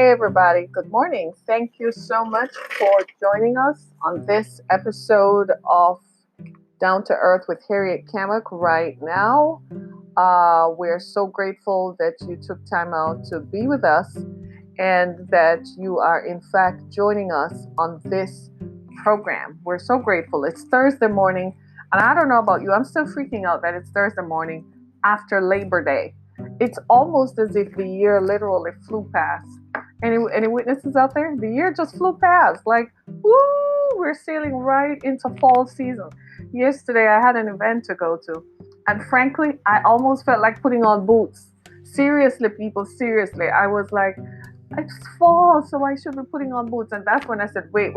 Hey, everybody. Good morning. Thank you so much for joining us on this episode of Down to Earth with Harriet Kamek right now. We're so grateful that you took time out to be with us and that you are, in fact, joining us on this program. We're so grateful. It's Thursday morning, and I don't know about you, I'm still freaking out that it's Thursday morning after Labor Day. It's almost as if the year literally flew past. Any witnesses out there? The year just flew past. Like, woo, we're sailing right into fall season. Yesterday, I had an event to go to, and frankly, I almost felt like putting on boots. Seriously, people, seriously. I was like, it's fall, so I should be putting on boots. And that's when I said, wait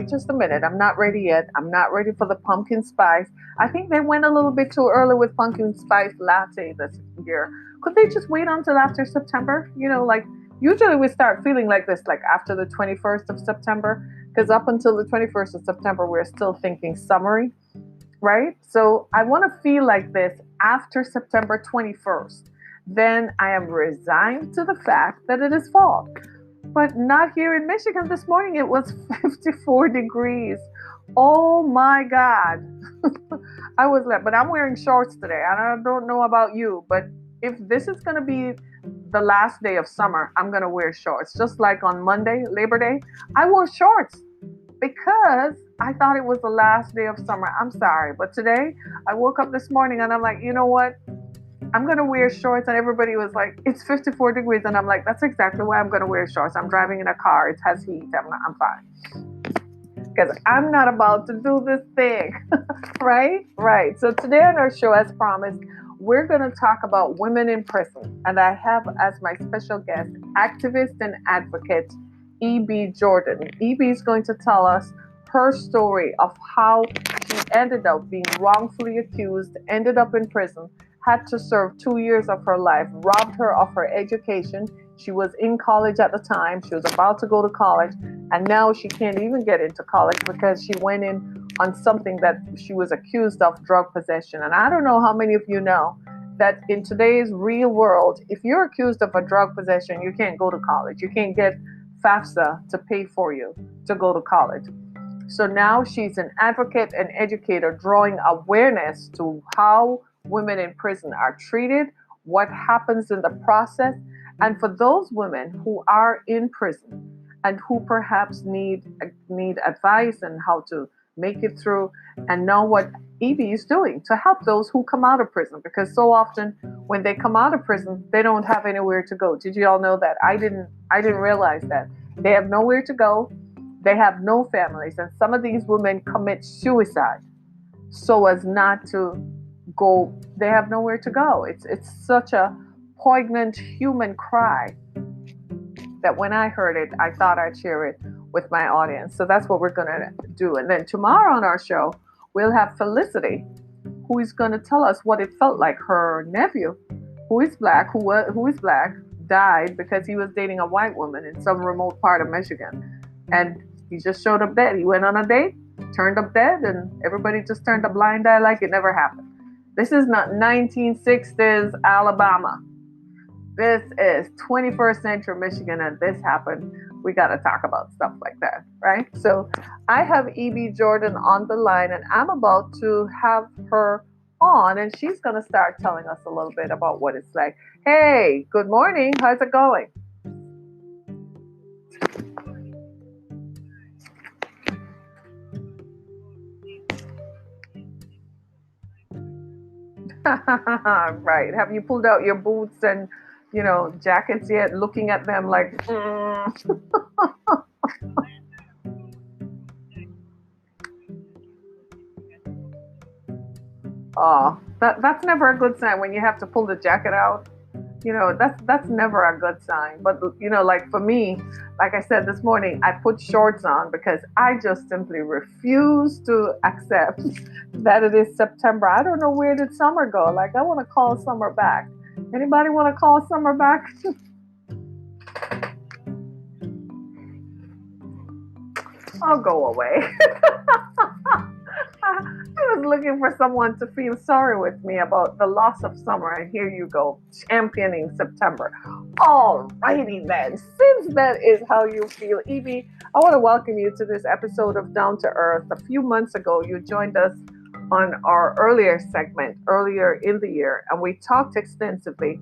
just a minute. I'm not ready yet. I'm not ready for the pumpkin spice. I think they went a little bit too early with pumpkin spice latte this year. Could they just wait until after September? Like usually we start feeling like this, like after the 21st of September, because up until the 21st of September, we're still thinking summery, right? So I want to feel like this after September 21st. Then I am resigned to the fact that it is fall. But not here in Michigan this morning. It was 54 degrees. Oh my God. I was like, but I'm wearing shorts today. And I don't know about you, but if this is going to be the last day of summer, I'm going to wear shorts. Just like on Monday, Labor Day, I wore shorts because I thought it was the last day of summer. I'm sorry. But today, I woke up this morning and I'm like, you know what? I'm going to wear shorts. And everybody was like, it's 54 degrees. And I'm like, that's exactly why I'm going to wear shorts. I'm driving in a car. It has heat. I'm fine. Because I'm not about to do this thing. Right. So today on our show, as promised, we're going to talk about women in prison. And I have as my special guest, activist and advocate, E.B. Jordan. E.B. is going to tell us her story of how she ended up being wrongfully accused, ended up in prison, had to serve 2 years of her life, robbed her of her education. She was in college at the time. She was about to go to college. And now she can't even get into college because she went in on something that she was accused of, drug possession. And I don't know how many of you know that in today's real world, if you're accused of a drug possession, you can't go to college. You can't get FAFSA to pay for you to go to college. So now she's an advocate and educator, drawing awareness to how women in prison are treated, what happens in the process, and for those women who are in prison and who perhaps need advice and how to make it through, and know what EB is doing to help those who come out of prison, because so often when they come out of prison, they don't have anywhere to go. Did you all know that? I didn't realize that. They have nowhere to go. They have no families, and some of these women commit suicide so as not to go. They have nowhere to go. It's such a poignant human cry that when I heard it, I thought I'd share it with my audience. So that's what we're going to do. And then tomorrow on our show, we'll have Felicity, who is going to tell us what it felt like. Her nephew, who is black, who is black, died because he was dating a white woman in some remote part of Michigan. And he just showed up dead. He went on a date, turned up dead, and everybody just turned a blind eye like it never happened. This is not 1960s Alabama. This is 21st century Michigan, and this happened. We got to talk about stuff like that, right? So I have E.B. Jordan on the line, and I'm about to have her on, and she's going to start telling us a little bit about what it's like. Hey, good morning. How's it going? Right. Have you pulled out your boots and, jackets yet? Looking at them like, oh, that's never a good sign when you have to pull the jacket out. That's never a good sign. But like for me, like I said this morning, I put shorts on because I just simply refuse to accept that it is September. I don't know, where did summer go? Like, I want to call summer back. Anybody want to call summer back? I'll go away. I was looking for someone to feel sorry with me about the loss of summer, and here you go, championing September. All righty then. Since that is how you feel, Evie, I want to welcome you to this episode of Down to Earth. A few months ago, you joined us on our earlier segment, earlier in the year, and we talked extensively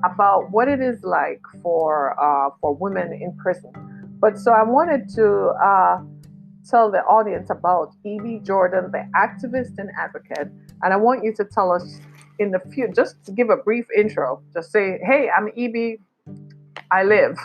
about what it is like for women in prison. But so I wanted to tell the audience about Evie Jordan, the activist and advocate. And I want you to tell us in the few, just to give a brief intro, just say, hey, I'm Evie, I live.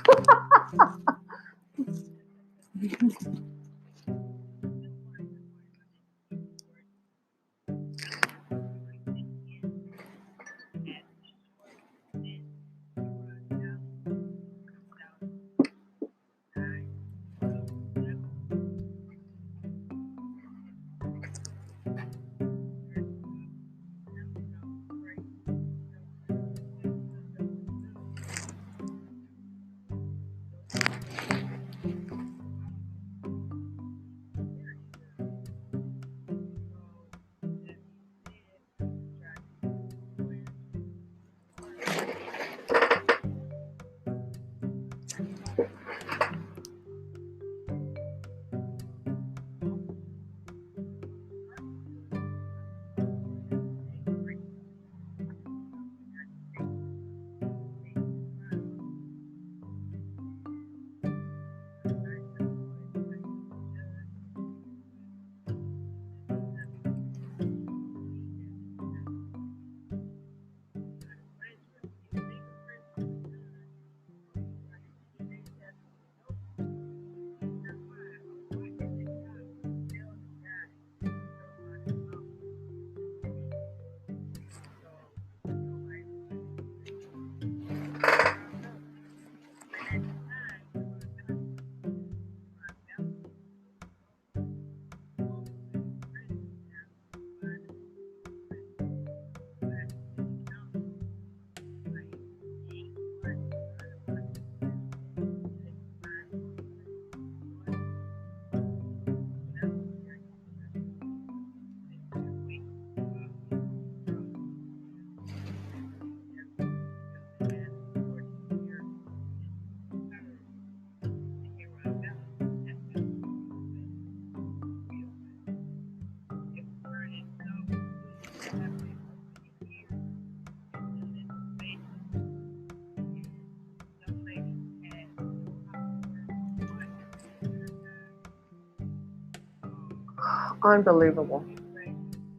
Unbelievable.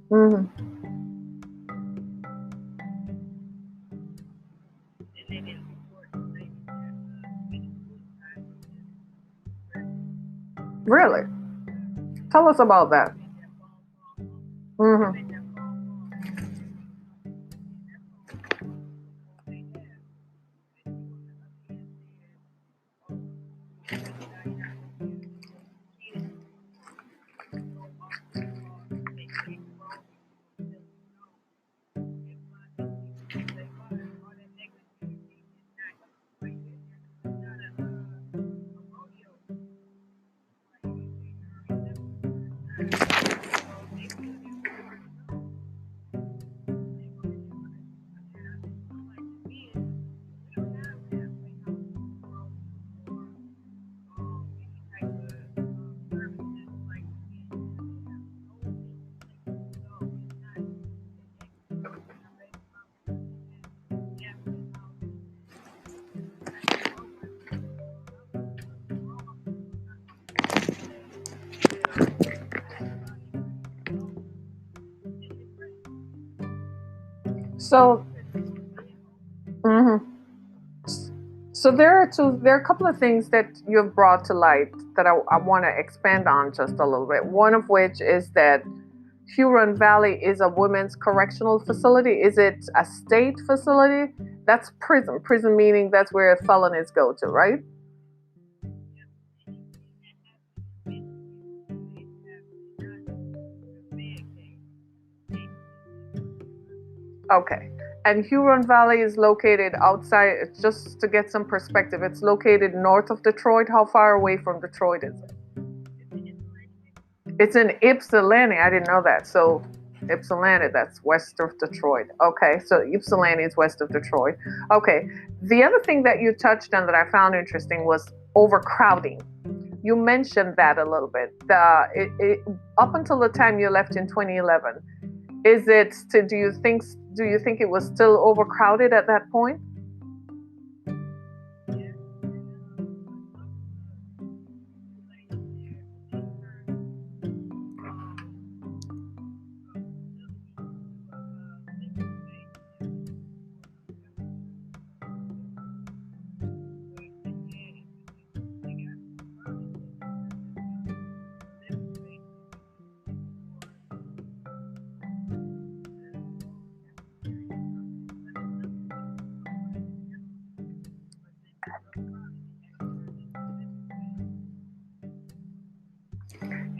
Hmm. Really? Tell us about that. Hmm. So, mhm. So there are a couple of things that you've brought to light that I want to expand on just a little bit. One of which is that Huron Valley is a women's correctional facility. Is it a state facility? That's prison. Prison meaning that's where felonies go to, right? Okay. And Huron Valley is located outside, just to get some perspective, it's located north of Detroit. How far away from Detroit is it? It's in Ypsilanti. I didn't know that. So Ypsilanti, that's west of Detroit. Okay, so Ypsilanti is west of Detroit. Okay. The other thing that you touched on that I found interesting was overcrowding. You mentioned that a little bit. Up until the time you left in 2011, is it? Do you think it was still overcrowded at that point?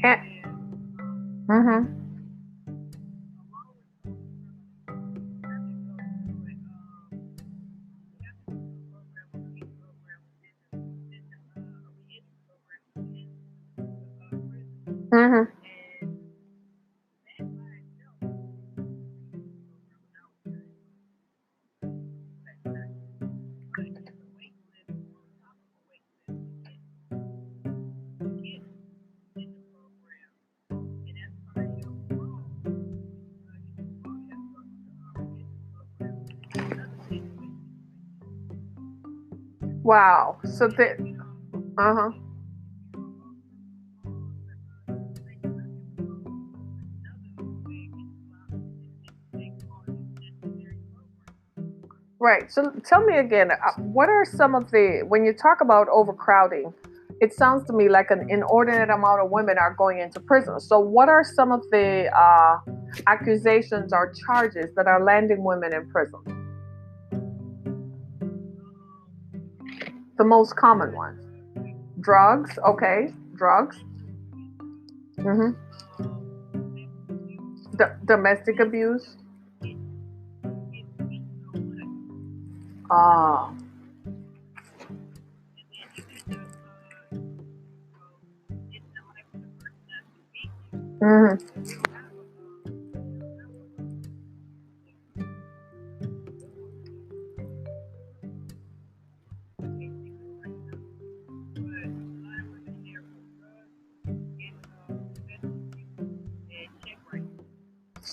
Yeah. Mm-hmm. Mm-hmm. Wow. So the uh-huh. Right. So tell me again, what are some of the, when you talk about overcrowding, it sounds to me like an inordinate amount of women are going into prison. So what are some of the accusations or charges that are landing women in prison? The most common ones. Drugs, okay. Drugs. Mm-hmm. Domestic abuse. Ah. Mm-hmm.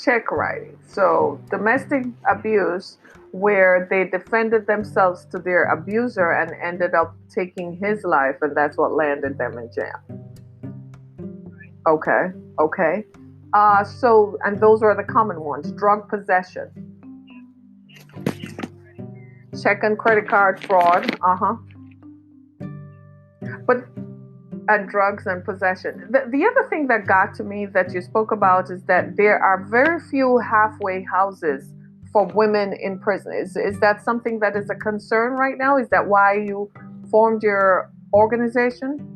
Check writing. So domestic abuse, where they defended themselves to their abuser and ended up taking his life, and that's what landed them in jail. Okay, okay. And those are the common ones. Drug possession, check and credit card fraud. Uh huh. But drugs and possession. The other thing that got to me that you spoke about is that there are very few halfway houses for women in prison. Is that something that is a concern right now? Is that why you formed your organization?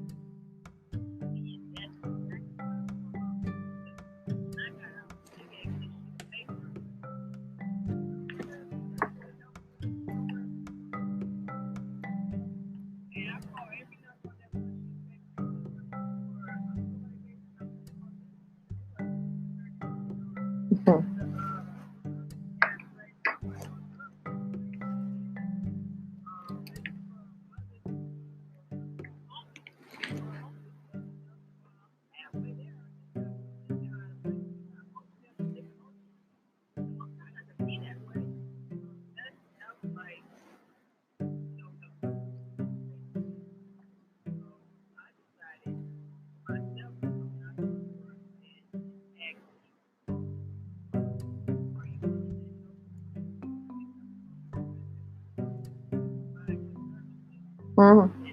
Mm-hmm.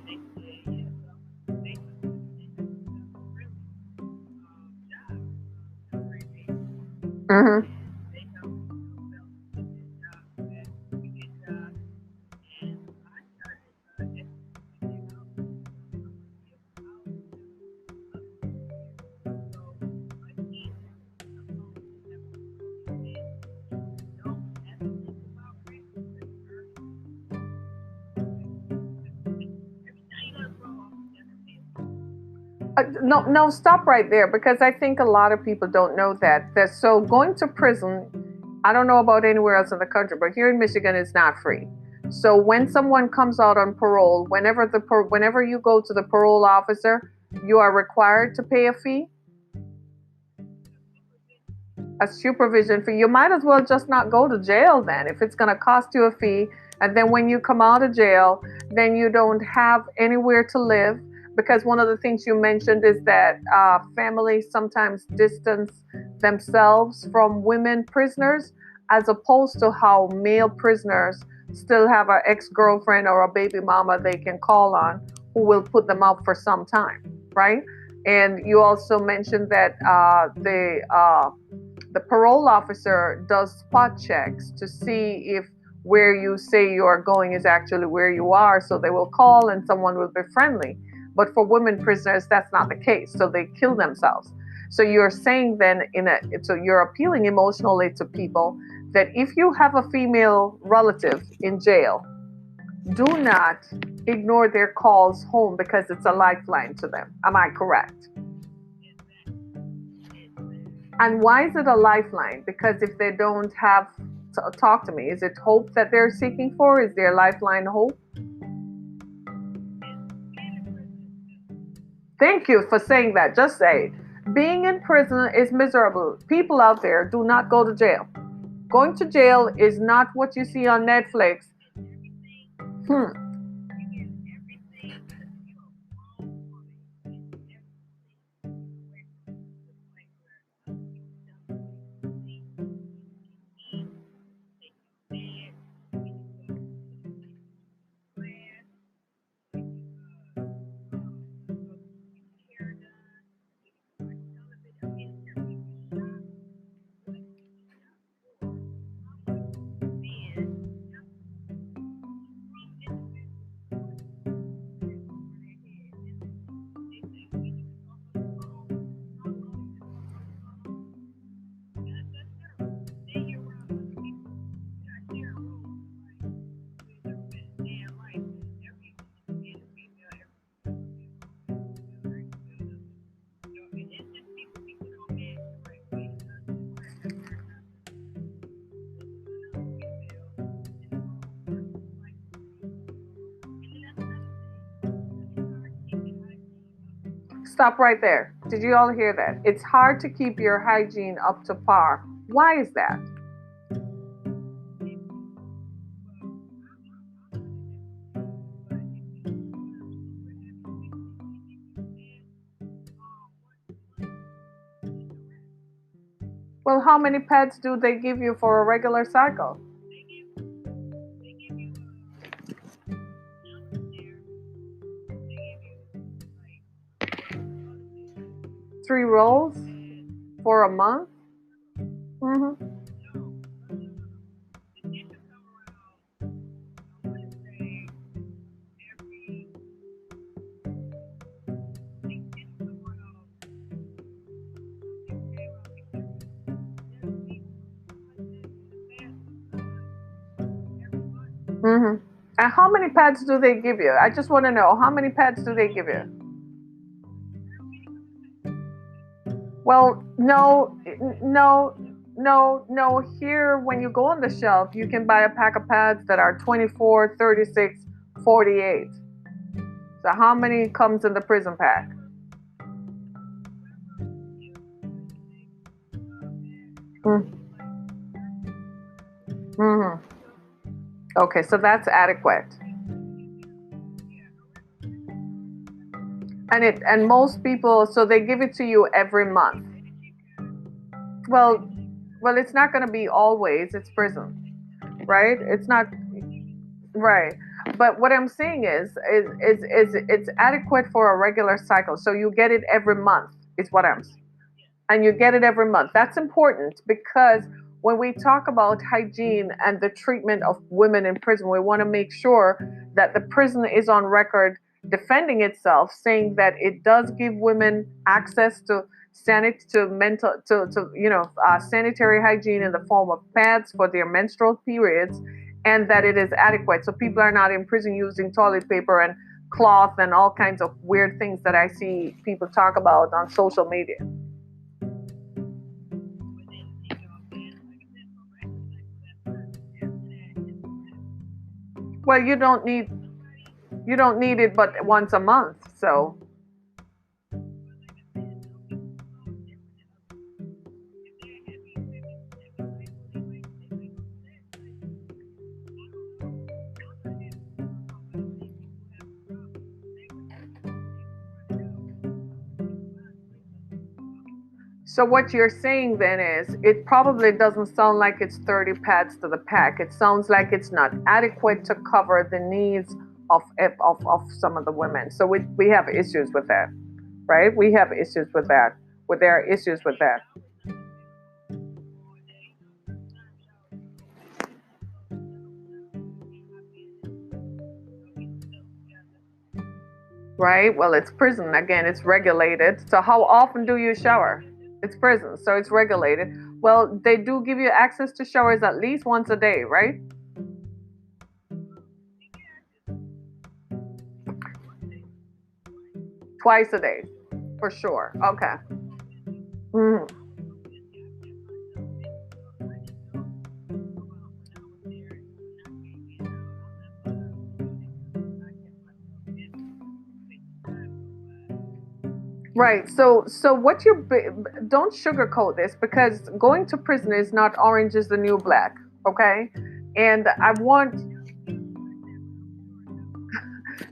Mm-hmm. No, no, stop right there because I think a lot of people don't know that. That so going to prison, I don't know about anywhere else in the country, but here in Michigan, it's not free. So when someone comes out on parole, whenever you go to the parole officer, you are required to pay a fee, a supervision fee. You might as well just not go to jail then if it's going to cost you a fee. And then when you come out of jail, then you don't have anywhere to live. Because one of the things you mentioned is that families sometimes distance themselves from women prisoners, as opposed to how male prisoners still have an ex girlfriend or a baby mama they can call on who will put them up for some time, right? And you also mentioned that the parole officer does spot checks to see if where you say you are going is actually where you are. So they will call and someone will be friendly. But for women prisoners, that's not the case. So they kill themselves. So you're saying then so you're appealing emotionally to people that if you have a female relative in jail, do not ignore their calls home because it's a lifeline to them. Am I correct? And why is it a lifeline? Because if they don't have, talk to me, is it hope that they're seeking for? Is their lifeline hope? Thank you for saying that. Just say it. Being in prison is miserable. People out there, do not go to jail. Going to jail is not what you see on Netflix. Hmm. Stop right there. Did you all hear that? It's hard to keep your hygiene up to par. Why is that? Well, how many pads do they give you for a regular cycle? 3 rolls for a month? Mm-hmm. Mm-hmm. And how many pads do they give you? I just want to know how many pads do they give you? Well, no, no, no, no. Here, when you go on the shelf, you can buy a pack of pads that are 24, 36, 48. So, how many comes in the prison pack? Mm-hmm. Okay, so that's adequate. And most people, so they give it to you every month. Well, well, it's not going to be always. It's prison, right? It's not right. But what I'm saying is it's adequate for a regular cycle. So you get it every month. Is what I'm saying. And you get it every month. That's important because when we talk about hygiene and the treatment of women in prison, we want to make sure that the prison is on record defending itself, saying that it does give women access to sanitary hygiene in the form of pads for their menstrual periods, and that it is adequate. So people are not in prison using toilet paper and cloth and all kinds of weird things that I see people talk about on social media. Well, you don't need it but once a month. So so what you're saying then is it probably doesn't sound like it's 30 pads to the pack. It sounds like it's not adequate to cover the needs of some of the women. So we have issues with that, right? We have issues with that. There are issues with that. Right? Well, it's prison. Again, it's regulated. So, how often do you shower? It's prison, so it's regulated. Well, they do give you access to showers at least once a day, right? Twice a day, for sure. Okay. Mhm. Right. So what don't sugarcoat this because going to prison is not orange is the new black. Okay. And I want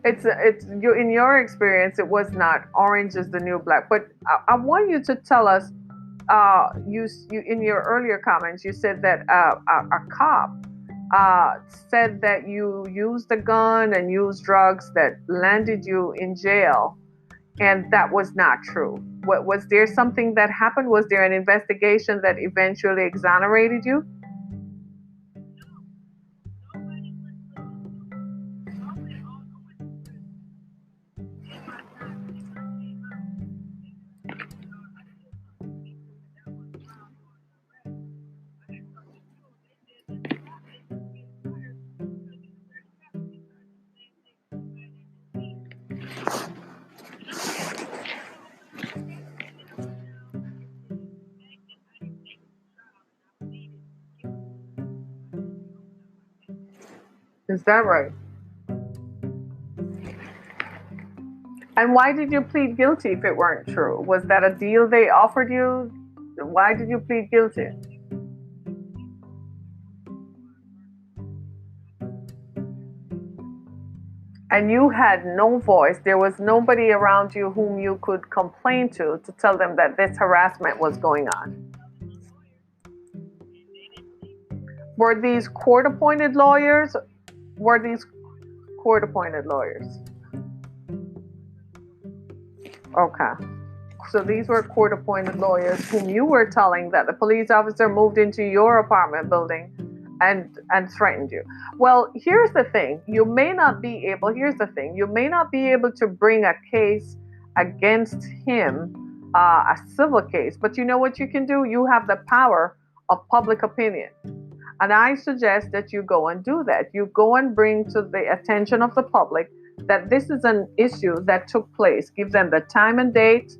it's you in your experience it was not orange is the new black, but I want you to tell us. You in your earlier comments you said that a cop said that you used a gun and used drugs that landed you in jail, and that was not true. What was there something that happened? Was there an investigation that eventually exonerated you? Is that right? And why did you plead guilty if it weren't true? Was that a deal they offered you? Why did you plead guilty? And you had no voice. There was nobody around you whom you could complain to tell them that this harassment was going on. Were these court appointed lawyers? Were these court appointed lawyers? Okay. So these were court appointed lawyers whom you were telling that the police officer moved into your apartment building and threatened you. Well, here's the thing. Here's the thing. You may not be able to bring a case against him, a civil case, but you know what you can do? You have the power of public opinion. And I suggest that you go and do that. You go and bring to the attention of the public that this is an issue that took place. Give them the time and date,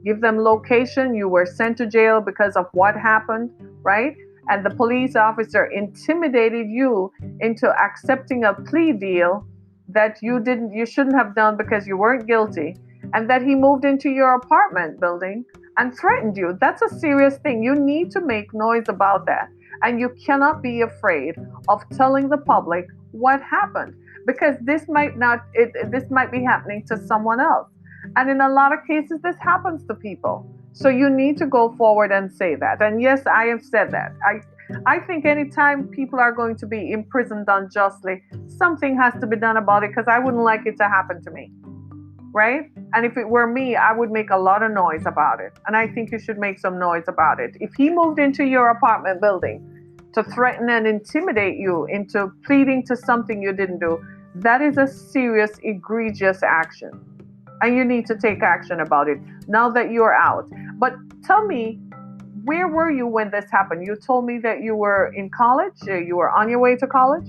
give them location. You were sent to jail because of what happened, right? And the police officer intimidated you into accepting a plea deal that you shouldn't have done because you weren't guilty, and that he moved into your apartment building and threatened you. That's a serious thing. You need to make noise about that. And you cannot be afraid of telling the public what happened because this might be happening to someone else. And in a lot of cases this happens to people. So you need to go forward and say that. And yes, I have said that. I think anytime people are going to be imprisoned unjustly, something has to be done about it because I wouldn't like it to happen to me, right? And if it were me, I would make a lot of noise about it. And I think you should make some noise about it. If he moved into your apartment building to threaten and intimidate you into pleading to something you didn't do, that is a serious, egregious action. And you need to take action about it now that you're out. But tell me, where were you when this happened? You told me that you were in college, you were on your way to college.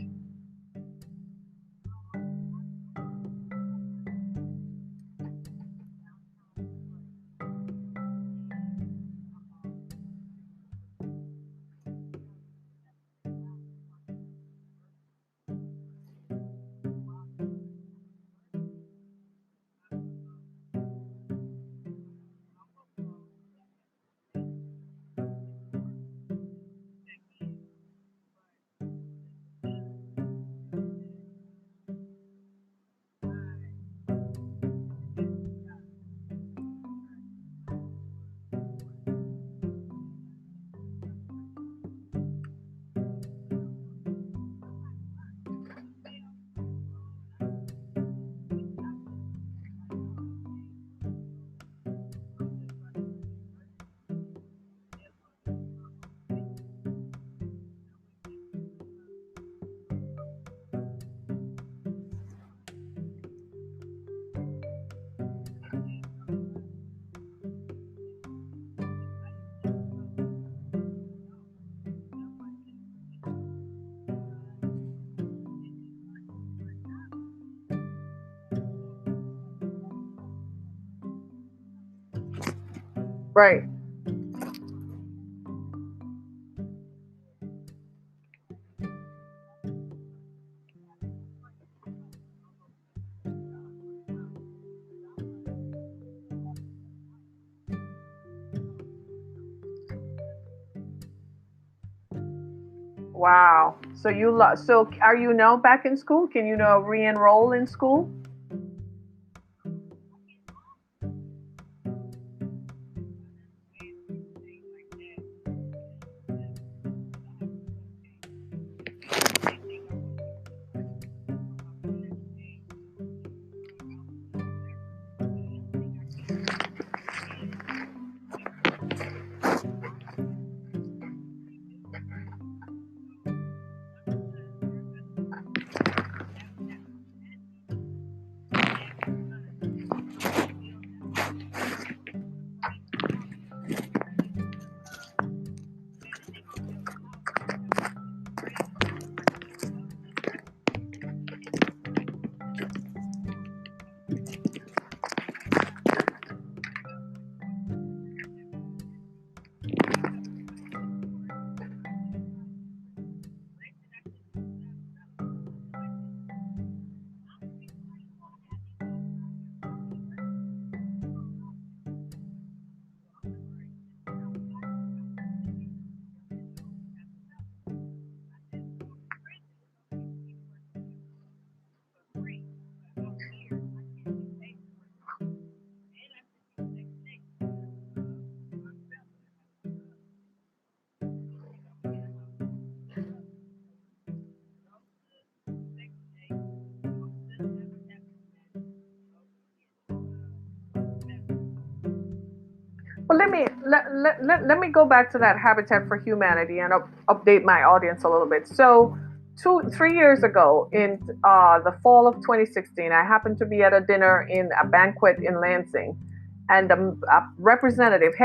Right. Wow. So so are you now back in school? Can you now re-enroll in school? Well, let me go back to that Habitat for Humanity and update my audience a little bit. So, 3 years ago, in the fall of 2016, I happened to be at a dinner in a banquet in Lansing, and a representative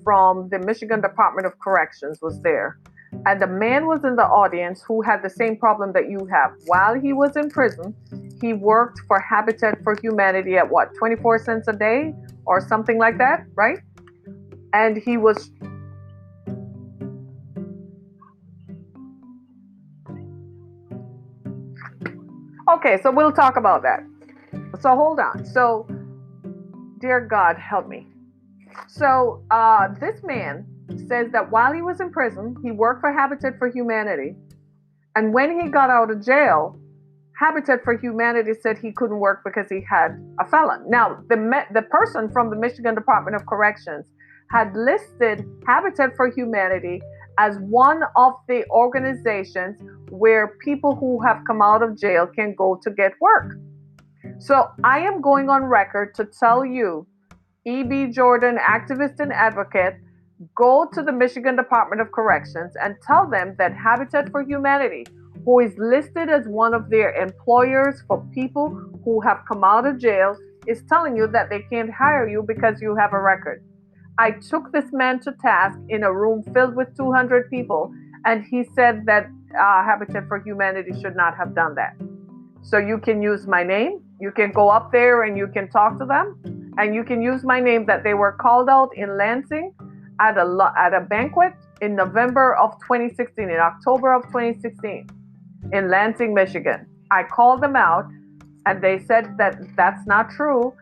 from the Michigan Department of Corrections was there, and a man was in the audience who had the same problem that you have. While he was in prison, he worked for Habitat for Humanity at what, 24 cents a day or something like that, right? And he was, okay, so we'll talk about that. So hold on. So, dear God, help me. So, this man says that while he was in prison, he worked for Habitat for Humanity. And when he got out of jail, Habitat for Humanity said he couldn't work because he had a felon. Now, the person from the Michigan Department of Corrections had listed Habitat for Humanity as one of the organizations where people who have come out of jail can go to get work. So I am going on record to tell you, E.B. Jordan, activist and advocate, go to the Michigan Department of Corrections and tell them that Habitat for Humanity, who is listed as one of their employers for people who have come out of jail, is telling you that they can't hire you because you have a record. I took this man to task in a room filled with 200 people, and he said that Habitat for Humanity should not have done that. So you can use my name. You can go up there and you can talk to them, and you can use my name that they were called out in Lansing at a banquet in November of 2016, in October of 2016, in Lansing, Michigan. I called them out, and they said that that's not true.